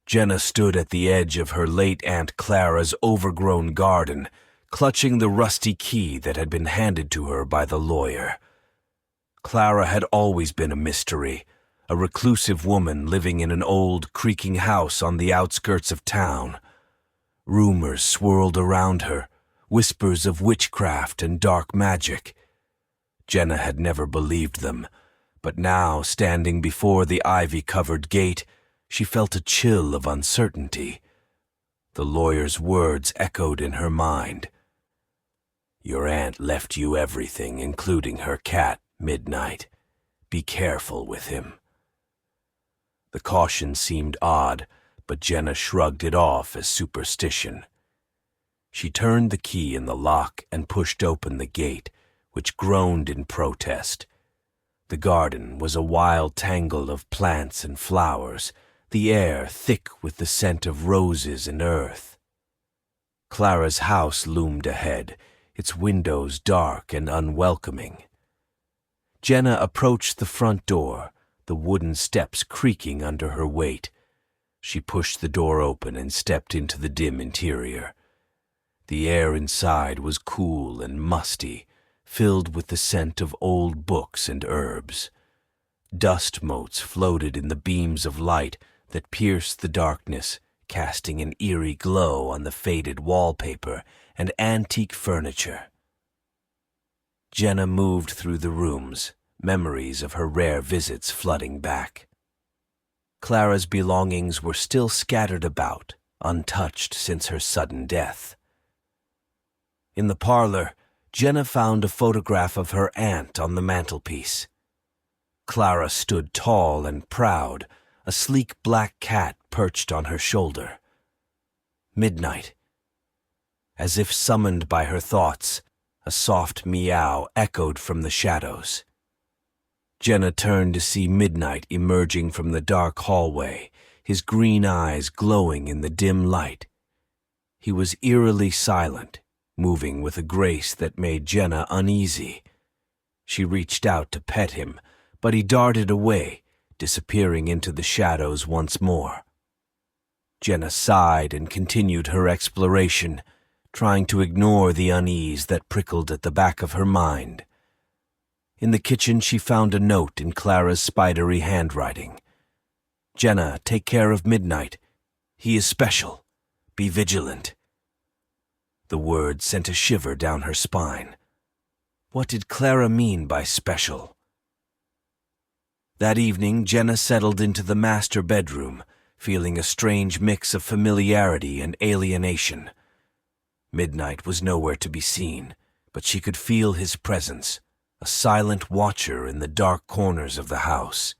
Jenna stood at the edge of her late Aunt Clara's overgrown garden, clutching the rusty key that had been handed to her by the lawyer. Clara had always been a mystery, a reclusive woman living in an old, creaking house on the outskirts of town. Rumors swirled around her, whispers of witchcraft and dark magic. Jenna had never believed them, but now, standing before the ivy-covered gate, she felt a chill of uncertainty. The lawyer's words echoed in her mind. "Your aunt left you everything, including her cat, Midnight. Be careful with him." The caution seemed odd, but Jenna shrugged it off as superstition. She turned the key in the lock and pushed open the gate, which groaned in protest. The garden was a wild tangle of plants and flowers, the air thick with the scent of roses and earth. Clara's house loomed ahead, its windows dark and unwelcoming. Jenna approached the front door, the wooden steps creaking under her weight. She pushed the door open and stepped into the dim interior. The air inside was cool and musty, filled with the scent of old books and herbs. Dust motes floated in the beams of light that pierced the darkness, casting an eerie glow on the faded wallpaper and antique furniture. Jenna moved through the rooms, memories of her rare visits flooding back. Clara's belongings were still scattered about, untouched since her sudden death. In the parlor, Jenna found a photograph of her aunt on the mantelpiece. Clara stood tall and proud, a sleek black cat perched on her shoulder. Midnight. As if summoned by her thoughts, a soft meow echoed from the shadows. Jenna turned to see Midnight emerging from the dark hallway, his green eyes glowing in the dim light. He was eerily silent, moving with a grace that made Jenna uneasy. She reached out to pet him, but he darted away, disappearing into the shadows once more. Jenna sighed and continued her exploration, trying to ignore the unease that prickled at the back of her mind. In the kitchen, she found a note in Clara's spidery handwriting. "Jenna, take care of Midnight. He is special. Be vigilant." The word sent a shiver down her spine. What did Clara mean by special? That evening, Jenna settled into the master bedroom, feeling a strange mix of familiarity and alienation. Midnight was nowhere to be seen, but she could feel his presence, a silent watcher in the dark corners of the house.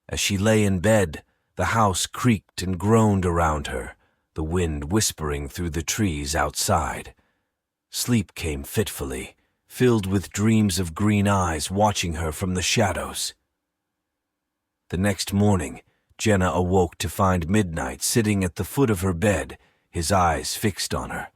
As she lay in bed, the house creaked and groaned around her, the wind whispering through the trees outside. Sleep came fitfully, filled with dreams of green eyes watching her from the shadows. The next morning, Jenna awoke to find Midnight sitting at the foot of her bed, his eyes fixed on her.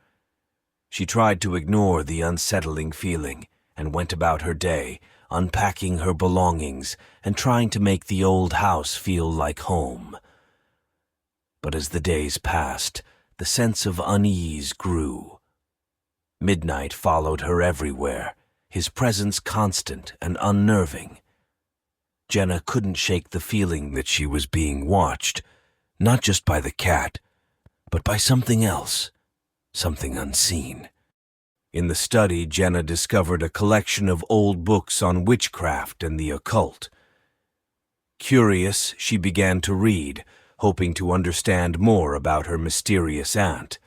She tried to ignore the unsettling feeling and went about her day, unpacking her belongings and trying to make the old house feel like home. But as the days passed, the sense of unease grew. Midnight followed her everywhere, his presence constant and unnerving. Jenna couldn't shake the feeling that she was being watched, not just by the cat, but by something else, something unseen. In the study, Jenna discovered a collection of old books on witchcraft and the occult. Curious, she began to read, hoping to understand more about her mysterious aunt.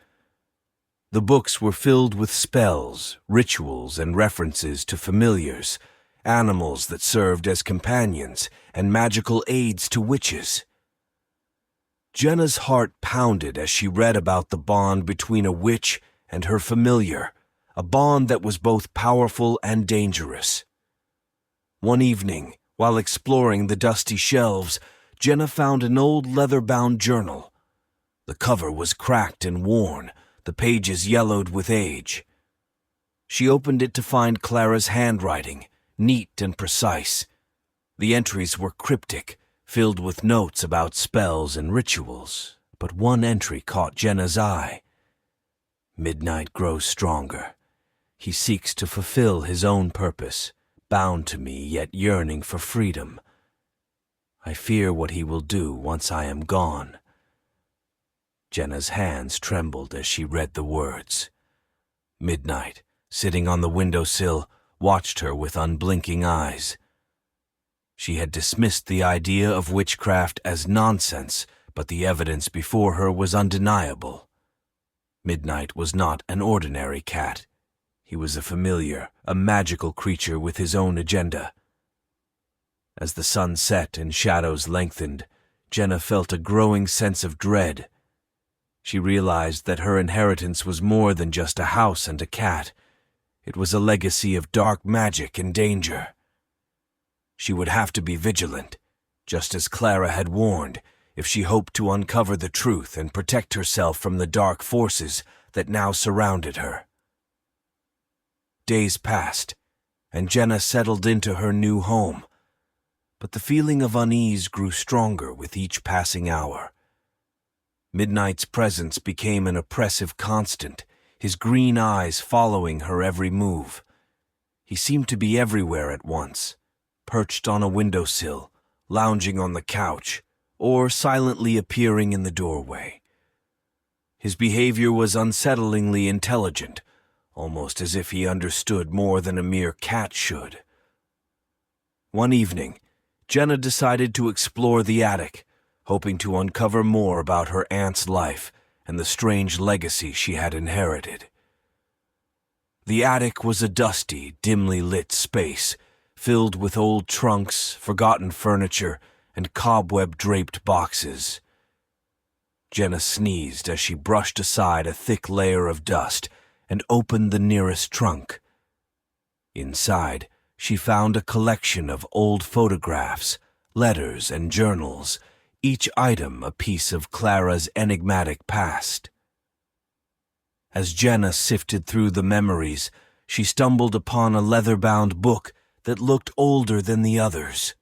The books were filled with spells, rituals, and references to familiars, animals that served as companions, and magical aids to witches. Jenna's heart pounded as she read about the bond between a witch and her familiar, a bond that was both powerful and dangerous. One evening, while exploring the dusty shelves, Jenna found an old leather-bound journal. The cover was cracked and worn, the pages yellowed with age. She opened it to find Clara's handwriting, neat and precise. The entries were cryptic, filled with notes about spells and rituals, but one entry caught Jenna's eye. Midnight grows stronger. He seeks to fulfill his own purpose, bound to me yet yearning for freedom. I fear what he will do once I am gone. Jenna's hands trembled as she read the words. Midnight, sitting on the windowsill, watched her with unblinking eyes. She had dismissed the idea of witchcraft as nonsense, but the evidence before her was undeniable. Midnight was not an ordinary cat. He was a familiar, a magical creature with his own agenda. As the sun set and shadows lengthened, Jenna felt a growing sense of dread. She realized that her inheritance was more than just a house and a cat. It was a legacy of dark magic and danger. She would have to be vigilant, just as Clara had warned, if she hoped to uncover the truth and protect herself from the dark forces that now surrounded her. Days passed, and Jenna settled into her new home, but the feeling of unease grew stronger with each passing hour. Midnight's presence became an oppressive constant, his green eyes following her every move. He seemed to be everywhere at once, perched on a windowsill, lounging on the couch, or silently appearing in the doorway. His behavior was unsettlingly intelligent, almost as if he understood more than a mere cat should. One evening, Jenna decided to explore the attic, hoping to uncover more about her aunt's life and the strange legacy she had inherited. The attic was a dusty, dimly lit space, filled with old trunks, forgotten furniture, and cobweb-draped boxes. Jenna sneezed as she brushed aside a thick layer of dust and opened the nearest trunk. Inside, she found a collection of old photographs, letters, and journals, each item a piece of Clara's enigmatic past. As Jenna sifted through the memories, she stumbled upon a leather-bound book that looked older than the others.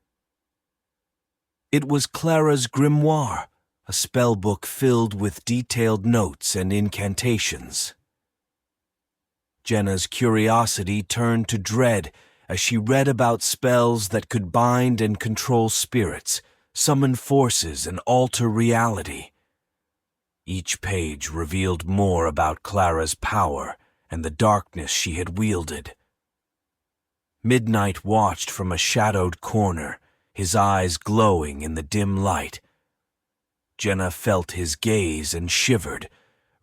It was Clara's grimoire, a spell book filled with detailed notes and incantations. Jenna's curiosity turned to dread as she read about spells that could bind and control spirits, summon forces, and alter reality. Each page revealed more about Clara's power and the darkness she had wielded. Midnight watched from a shadowed corner, his eyes glowing in the dim light. Jenna felt his gaze and shivered,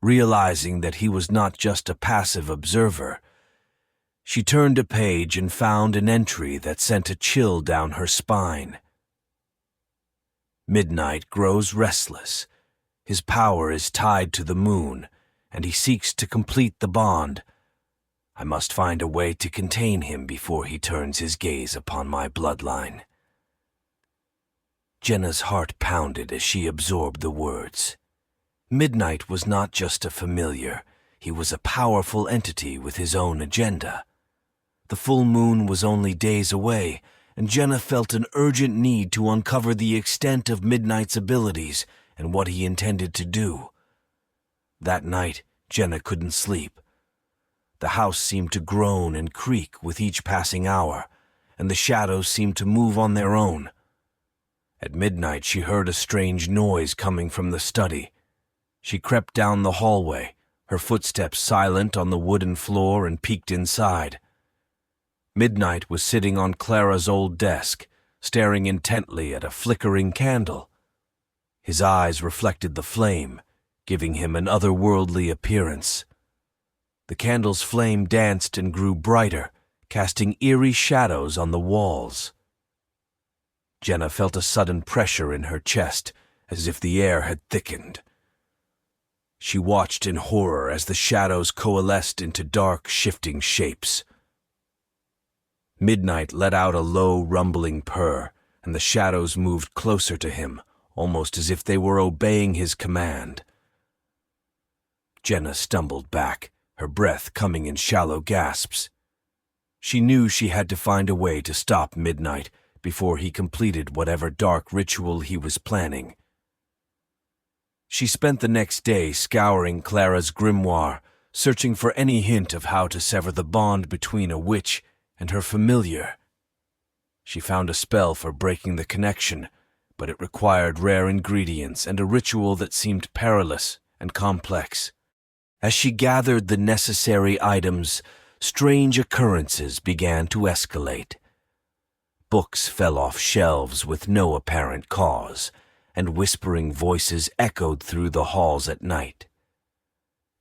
realizing that he was not just a passive observer. She turned a page and found an entry that sent a chill down her spine. Midnight grows restless. His power is tied to the moon, and he seeks to complete the bond. I must find a way to contain him before he turns his gaze upon my bloodline. Jenna's heart pounded as she absorbed the words. Midnight was not just a familiar, he was a powerful entity with his own agenda. The full moon was only days away, and Jenna felt an urgent need to uncover the extent of Midnight's abilities and what he intended to do. That night, Jenna couldn't sleep. The house seemed to groan and creak with each passing hour, and the shadows seemed to move on their own. At midnight, she heard a strange noise coming from the study. She crept down the hallway, her footsteps silent on the wooden floor, and peeked inside. Midnight was sitting on Clara's old desk, staring intently at a flickering candle. His eyes reflected the flame, giving him an otherworldly appearance. The candle's flame danced and grew brighter, casting eerie shadows on the walls. Jenna felt a sudden pressure in her chest, as if the air had thickened. She watched in horror as the shadows coalesced into dark, shifting shapes. Midnight let out a low, rumbling purr, and the shadows moved closer to him, almost as if they were obeying his command. Jenna stumbled back, her breath coming in shallow gasps. She knew she had to find a way to stop Midnight before he completed whatever dark ritual he was planning. She spent the next day scouring Clara's grimoire, searching for any hint of how to sever the bond between a witch and her familiar. She found a spell for breaking the connection, but it required rare ingredients and a ritual that seemed perilous and complex. As she gathered the necessary items, strange occurrences began to escalate. Books fell off shelves with no apparent cause, and whispering voices echoed through the halls at night.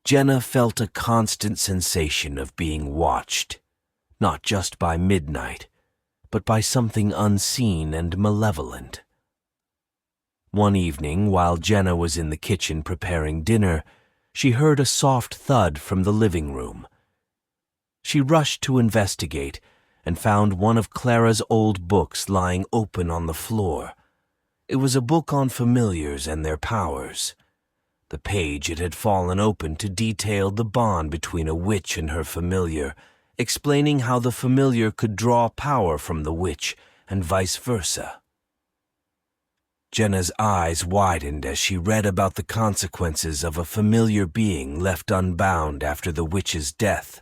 Jenna felt a constant sensation of being watched, not just by midnight, but by something unseen and malevolent. One evening, while Jenna was in the kitchen preparing dinner, she heard a soft thud from the living room. She rushed to investigate and found one of Clara's old books lying open on the floor. It was a book on familiars and their powers. The page it had fallen open to detailed the bond between a witch and her familiar, explaining how the familiar could draw power from the witch and vice versa. Jenna's eyes widened as she read about the consequences of a familiar being left unbound after the witch's death.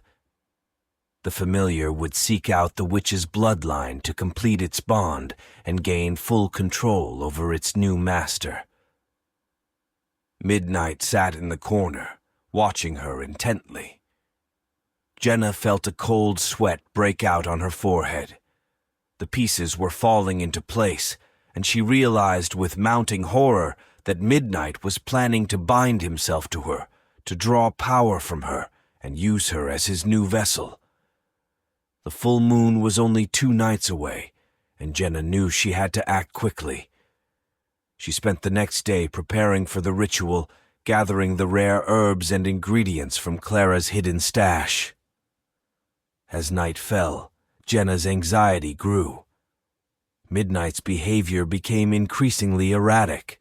The familiar would seek out the witch's bloodline to complete its bond and gain full control over its new master. Midnight sat in the corner, watching her intently. Jenna felt a cold sweat break out on her forehead. The pieces were falling into place, and she realized with mounting horror that Midnight was planning to bind himself to her, to draw power from her and use her as his new vessel. The full moon was only 2 nights away, and Jenna knew she had to act quickly. She spent the next day preparing for the ritual, gathering the rare herbs and ingredients from Clara's hidden stash. As night fell, Jenna's anxiety grew. Midnight's behavior became increasingly erratic.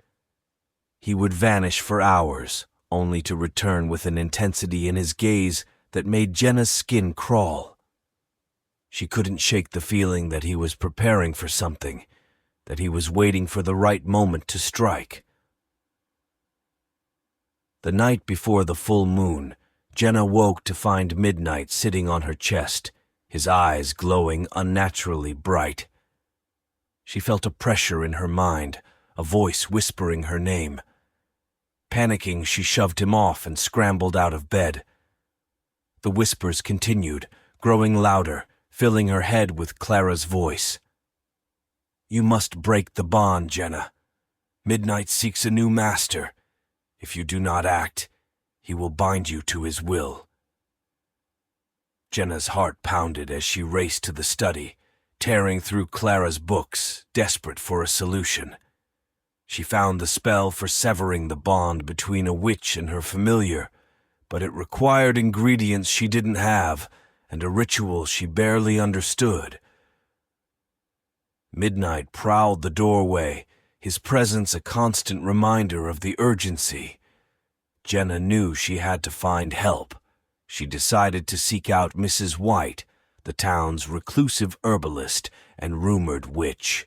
He would vanish for hours, only to return with an intensity in his gaze that made Jenna's skin crawl. She couldn't shake the feeling that he was preparing for something, that he was waiting for the right moment to strike. The night before the full moon, Jenna woke to find Midnight sitting on her chest, his eyes glowing unnaturally bright. She felt a pressure in her mind, a voice whispering her name. Panicking, she shoved him off and scrambled out of bed. The whispers continued, growing louder, filling her head with Clara's voice. "You must break the bond, Jenna. Midnight seeks a new master. If you do not act, he will bind you to his will." Jenna's heart pounded as she raced to the study, tearing through Clara's books, desperate for a solution. She found the spell for severing the bond between a witch and her familiar, but it required ingredients she didn't have and a ritual she barely understood. Midnight prowled the doorway, his presence a constant reminder of the urgency. Jenna knew she had to find help. She decided to seek out Mrs. White, the town's reclusive herbalist and rumored witch.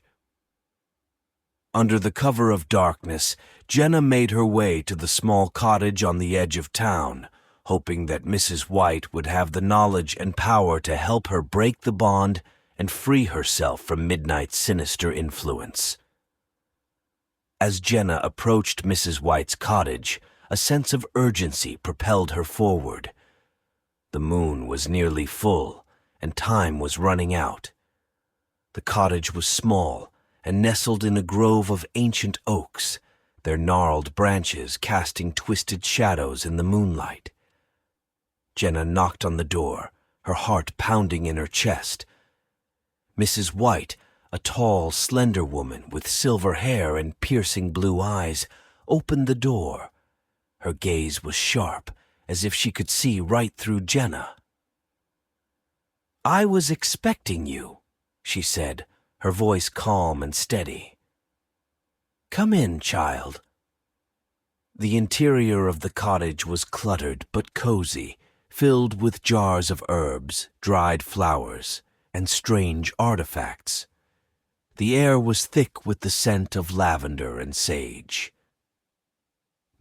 Under the cover of darkness, Jenna made her way to the small cottage on the edge of town, hoping that Mrs. White would have the knowledge and power to help her break the bond and free herself from Midnight's sinister influence. As Jenna approached Mrs. White's cottage, a sense of urgency propelled her forward. The moon was nearly full, and time was running out. The cottage was small and nestled in a grove of ancient oaks, their gnarled branches casting twisted shadows in the moonlight. Jenna knocked on the door, her heart pounding in her chest. Mrs. White, a tall, slender woman with silver hair and piercing blue eyes, opened the door. Her gaze was sharp, as if she could see right through Jenna. "I was expecting you," she said, her voice calm and steady. "Come in, child." The interior of the cottage was cluttered but cozy, filled with jars of herbs, dried flowers, and strange artifacts. The air was thick with the scent of lavender and sage.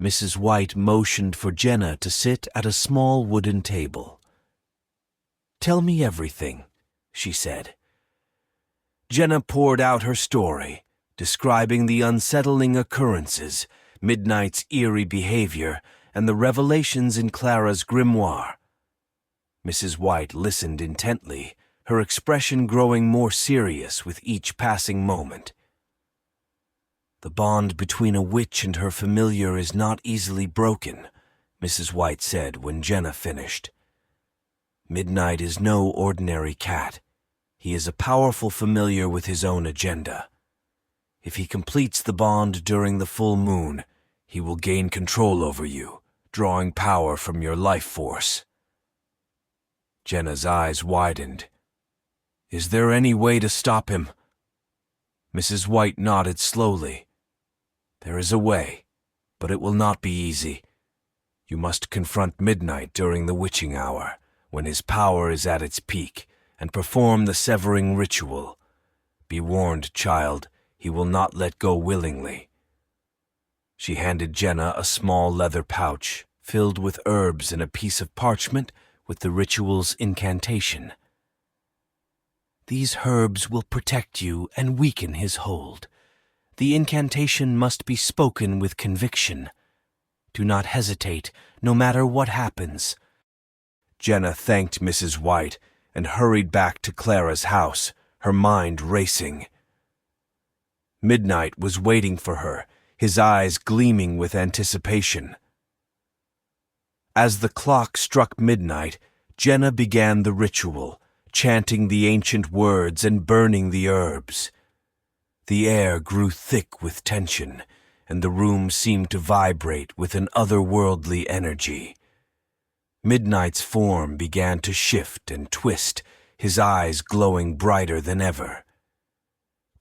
Mrs. White motioned for Jenna to sit at a small wooden table. "Tell me everything," she said. Jenna poured out her story, describing the unsettling occurrences, Midnight's eerie behavior, and the revelations in Clara's grimoire. Mrs. White listened intently, her expression growing more serious with each passing moment. "The bond between a witch and her familiar is not easily broken," Mrs. White said when Jenna finished. "Midnight is no ordinary cat. He is a powerful familiar with his own agenda. If he completes the bond during the full moon, he will gain control over you, drawing power from your life force." Jenna's eyes widened. "Is there any way to stop him?" Mrs. White nodded slowly. "There is a way, but it will not be easy. You must confront Midnight during the witching hour, when his power is at its peak, and perform the severing ritual. Be warned, child, he will not let go willingly." She handed Jenna a small leather pouch filled with herbs and a piece of parchment with the ritual's incantation. "These herbs will protect you and weaken his hold. The incantation must be spoken with conviction. Do not hesitate, no matter what happens." Jenna thanked Mrs. White and hurried back to Clara's house, her mind racing. Midnight was waiting for her, his eyes gleaming with anticipation. As the clock struck midnight, Jenna began the ritual, chanting the ancient words and burning the herbs. The air grew thick with tension, and the room seemed to vibrate with an otherworldly energy. Midnight's form began to shift and twist, his eyes glowing brighter than ever.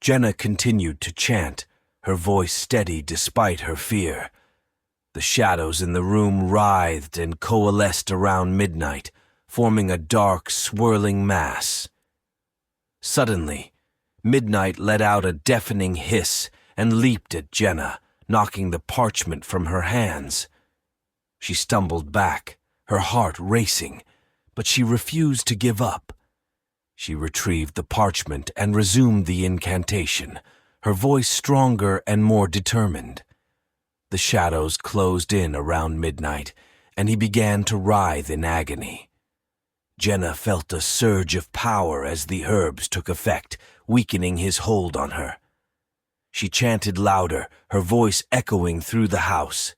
Jenna continued to chant, her voice steady despite her fear. The shadows in the room writhed and coalesced around Midnight, forming a dark, swirling mass. Suddenly, Midnight let out a deafening hiss and leaped at Jenna, knocking the parchment from her hands. She stumbled back, her heart racing, but she refused to give up. She retrieved the parchment and resumed the incantation, her voice stronger and more determined. The shadows closed in around Midnight, and he began to writhe in agony. Jenna felt a surge of power as the herbs took effect, weakening his hold on her. She chanted louder, her voice echoing through the house.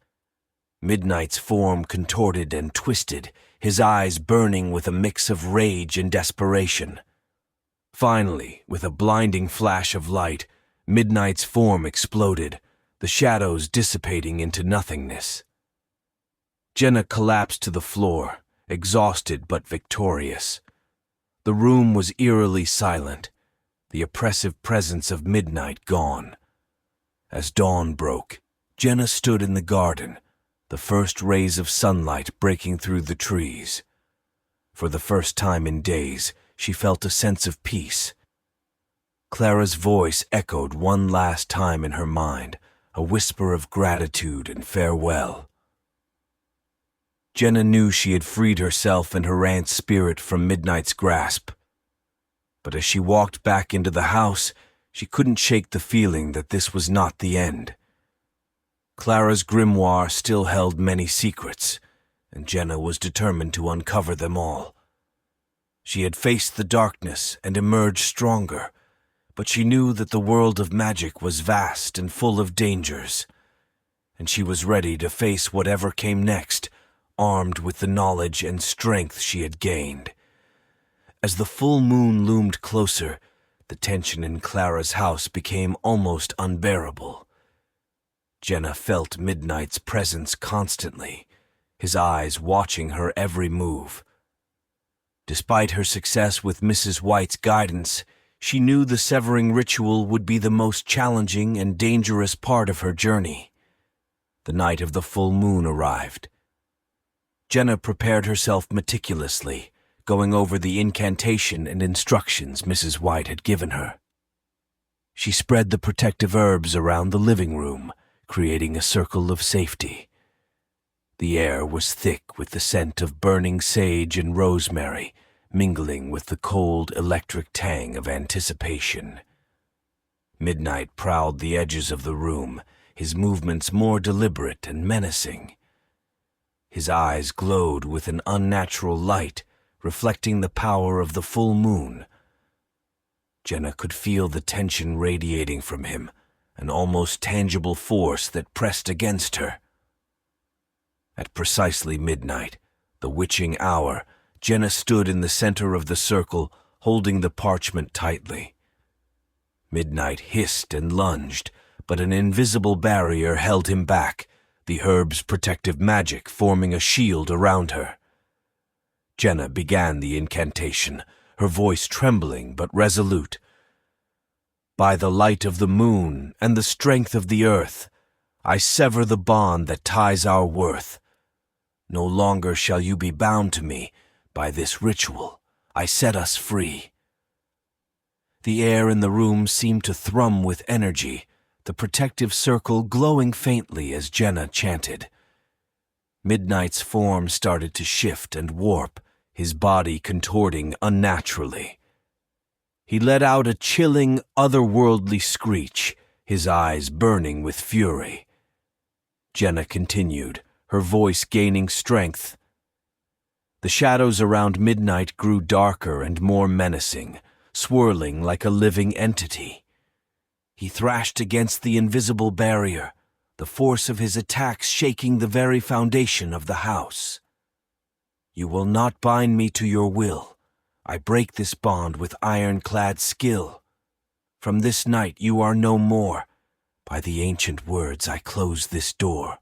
Midnight's form contorted and twisted, his eyes burning with a mix of rage and desperation. Finally, with a blinding flash of light, Midnight's form exploded, the shadows dissipating into nothingness. Jenna collapsed to the floor, exhausted but victorious. The room was eerily silent, the oppressive presence of Midnight gone. As dawn broke, Jenna stood in the garden, the first rays of sunlight breaking through the trees. For the first time in days, she felt a sense of peace. Clara's voice echoed one last time in her mind, a whisper of gratitude and farewell. Jenna knew she had freed herself and her aunt's spirit from Midnight's grasp. But as she walked back into the house, she couldn't shake the feeling that this was not the end. Clara's grimoire still held many secrets, and Jenna was determined to uncover them all. She had faced the darkness and emerged stronger, but she knew that the world of magic was vast and full of dangers, and she was ready to face whatever came next, armed with the knowledge and strength she had gained. As the full moon loomed closer, the tension in Clara's house became almost unbearable. Jenna felt Midnight's presence constantly, his eyes watching her every move. Despite her success with Mrs. White's guidance, she knew the severing ritual would be the most challenging and dangerous part of her journey. The night of the full moon arrived. Jenna prepared herself meticulously, going over the incantation and instructions Mrs. White had given her. She spread the protective herbs around the living room, creating a circle of safety. The air was thick with the scent of burning sage and rosemary, mingling with the cold electric tang of anticipation. Midnight prowled the edges of the room, his movements more deliberate and menacing. His eyes glowed with an unnatural light, reflecting the power of the full moon. Jenna could feel the tension radiating from him, an almost tangible force that pressed against her. At precisely midnight, the witching hour, Jenna stood in the center of the circle, holding the parchment tightly. Midnight hissed and lunged, but an invisible barrier held him back, the herb's protective magic forming a shield around her. Jenna began the incantation, her voice trembling but resolute. "By the light of the moon and the strength of the earth, I sever the bond that ties our worth. No longer shall you be bound to me. By this ritual, I set us free." The air in the room seemed to thrum with energy, the protective circle glowing faintly as Jenna chanted. Midnight's form started to shift and warp, his body contorting unnaturally. He let out a chilling, otherworldly screech, his eyes burning with fury. Jenna continued, her voice gaining strength. The shadows around Midnight grew darker and more menacing, swirling like a living entity. He thrashed against the invisible barrier, the force of his attacks shaking the very foundation of the house. "You will not bind me to your will. I break this bond with ironclad skill. From this night you are no more. By the ancient words I close this door."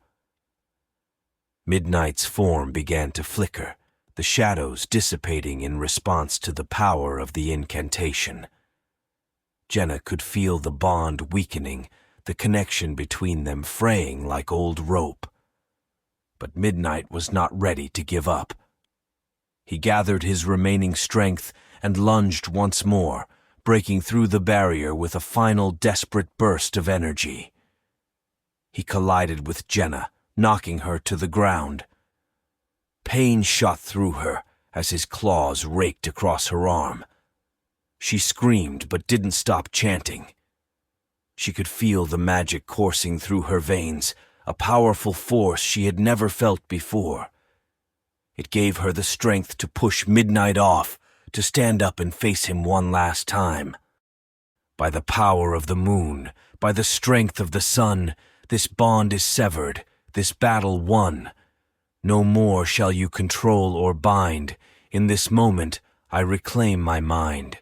Midnight's form began to flicker, the shadows dissipating in response to the power of the incantation. Jenna could feel the bond weakening, the connection between them fraying like old rope. But Midnight was not ready to give up. He gathered his remaining strength and lunged once more, breaking through the barrier with a final desperate burst of energy. He collided with Jenna, knocking her to the ground. Pain shot through her as his claws raked across her arm. She screamed but didn't stop chanting. She could feel the magic coursing through her veins, a powerful force she had never felt before. It gave her the strength to push Midnight off, to stand up and face him one last time. By the power of the moon, by the strength of the sun, this bond is severed, this battle won. No more shall you control or bind. In this moment, I reclaim my mind.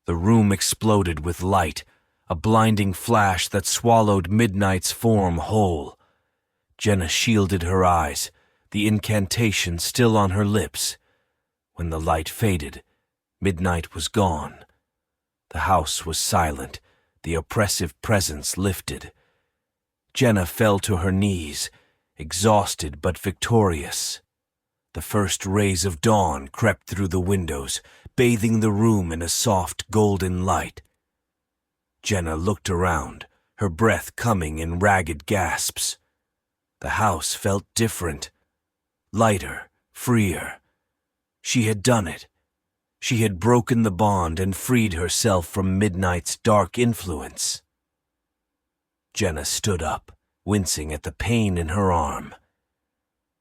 The room exploded with light, a blinding flash that swallowed Midnight's form whole. Jenna shielded her eyes, the incantation still on her lips. When the light faded, Midnight was gone. The house was silent, the oppressive presence lifted. Jenna fell to her knees, exhausted but victorious. The first rays of dawn crept through the windows, bathing the room in a soft golden light. Jenna looked around, her breath coming in ragged gasps. The house felt different, lighter, freer. She had done it. She had broken the bond and freed herself from Midnight's dark influence. Jenna stood up, wincing at the pain in her arm.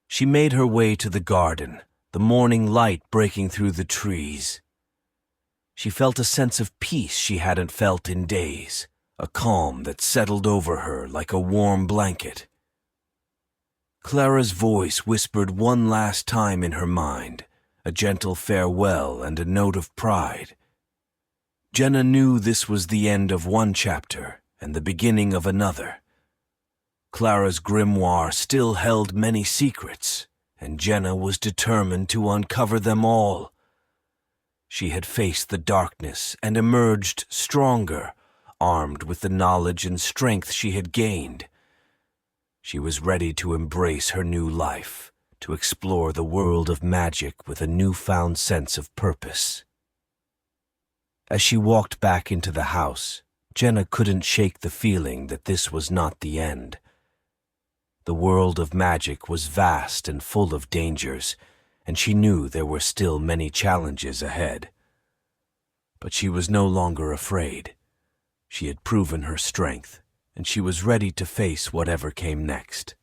She made her way to the garden, the morning light breaking through the trees. She felt a sense of peace she hadn't felt in days, a calm that settled over her like a warm blanket. Clara's voice whispered one last time in her mind, a gentle farewell and a note of pride. Jenna knew this was the end of one chapter and the beginning of another. Clara's grimoire still held many secrets, and Jenna was determined to uncover them all. She had faced the darkness and emerged stronger, armed with the knowledge and strength she had gained. She was ready to embrace her new life, to explore the world of magic with a newfound sense of purpose. As she walked back into the house, Jenna couldn't shake the feeling that this was not the end. The world of magic was vast and full of dangers, and she knew there were still many challenges ahead. But she was no longer afraid. She had proven her strength, and she was ready to face whatever came next.